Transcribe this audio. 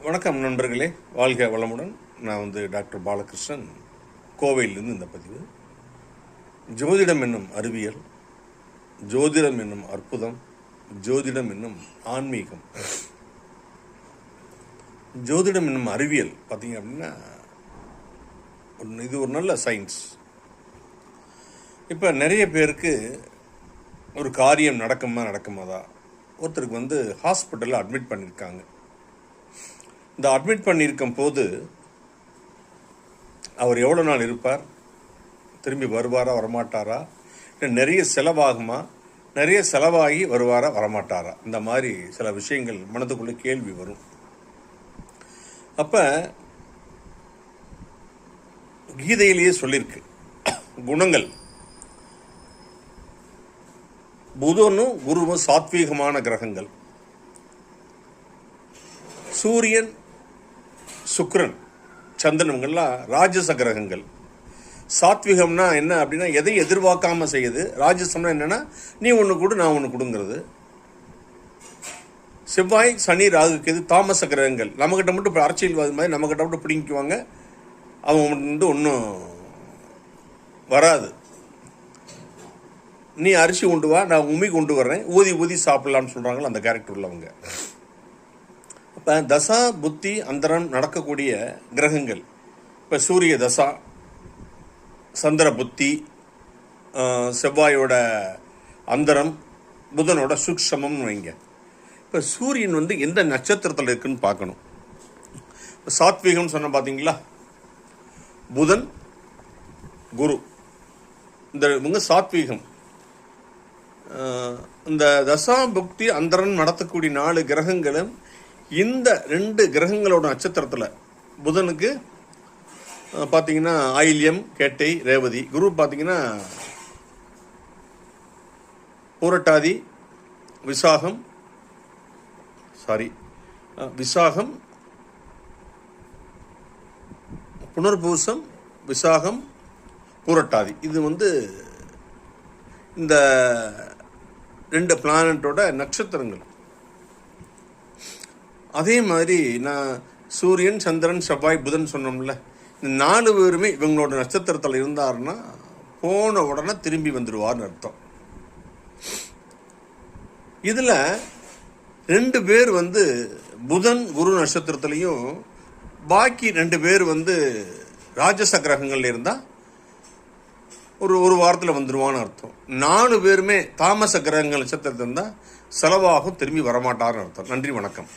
வணக்கம் நண்பர்களே, வாழ்க வளமுடன். நான் டாக்டர் பாலகிருஷ்ணன், கோவையிலிருந்து இந்த பதிவு. ஜோதிடம் என்னும் அறிவியல், ஜோதிடம் என்னும் அற்புதம், ஜோதிடம் என்னும் ஆன்மீகம். ஜோதிடம் என்னும் அறிவியல் பார்த்தீங்க அப்படின்னா இது ஒரு நல்ல சயின்ஸ். இப்போ நிறைய பேருக்கு ஒரு காரியம் நடக்குமாதா ஒருத்தருக்கு ஹாஸ்பிட்டலில் அட்மிட் பண்ணியிருக்காங்க. இந்த அட்மிட் பண்ணியிருக்கும் போது அவர் எவ்வளோ நாள் இருப்பார், திரும்பி வருவாரா வரமாட்டாரா, இல்லை நிறைய செலவாகுமா, நிறைய செலவாகி வருவாரா வரமாட்டாரா, இந்த மாதிரி சில விஷயங்கள் மனதுக்குள்ளே கேள்வி வரும். அப்போ கீதையிலேயே சொல்லியிருக்கு குணங்கள். புதனும் குருவும் சாத்வீகமான கிரகங்கள், சூரியன் சுக்கிரன் சந்திரன்கள்லாம் ராஜச கிரகங்கள். சாத்விகம்னா என்ன அப்படின்னா எதை எதிர்பார்க்காம செய்யுது. ராஜசம்னா என்னன்னா நீ ஒன்று கொடு நான் ஒன்று கொடுங்கிறது. செவ்வாய் சனி ராகு கேது தாமச கிரகங்கள். நம்மகிட்ட மட்டும் இப்போ அரசியல்வாதி மாதிரி நம்மகிட்ட மட்டும் பிடிக்குவாங்க, அவங்க ஒன்றும் வராது. நீ அரிசி கொண்டு வா, நான் உமி கொண்டு வர்றேன், ஊதி ஊதி சாப்பிடலான்னு சொல்கிறாங்களோ அந்த கேரக்டர் உள்ளவங்க. இப்போ தசா புத்தி அந்தரம் நடக்கக்கூடிய கிரகங்கள், இப்போ சூரிய தசா, சந்திர புத்தி, செவ்வாயோட அந்தரம், புதனோட சூக்ஷமம்னு வைங்க. இப்போ சூரியன் எந்த நட்சத்திரத்தில் இருக்குன்னு பார்க்கணும். இப்போ சாத்வீகம்னு சொன்ன பார்த்தீங்களா, புதன் குரு, இவங்க சாத்வீகம். இந்த தசா புக்தி அந்தரன் நடத்தக்கூடிய 4 கிரகங்களும் இந்த 2 கிரகங்களோட நட்சத்திரத்தில் புதனுக்கு பார்த்தீங்கன்னா ஆயில்யம் கேட்டை ரேவதி, குரு பார்த்தீங்கன்னா பூரட்டாதி விசாகம் புனர்பூசம் விசாகம் பூரட்டாதி. இது இந்த 2 பிளானட்டோட நட்சத்திரங்கள். அதே மாதிரி நான் சூரியன் சந்திரன் செவ்வாய் புதன் சொன்னோம்ல, இந்த 4 பேருமே இவங்களோட நட்சத்திரத்தில் இருந்தாருன்னா போன உடனே திரும்பி வந்துடுவார்னு அர்த்தம். இதில் 2 பேர் புதன் குரு நட்சத்திரத்துலையும், பாக்கி 2 பேர் ராஜச கிரகங்கள்ல இருந்தால் ஒரு வாரத்தில் வந்துடுவான்னு அர்த்தம். 4 பேருமே தாமச கிரகங்கள் நட்சத்திரத்தில் இருந்தால் செலவாகும், திரும்பி வரமாட்டார்னு அர்த்தம். நன்றி, வணக்கம்.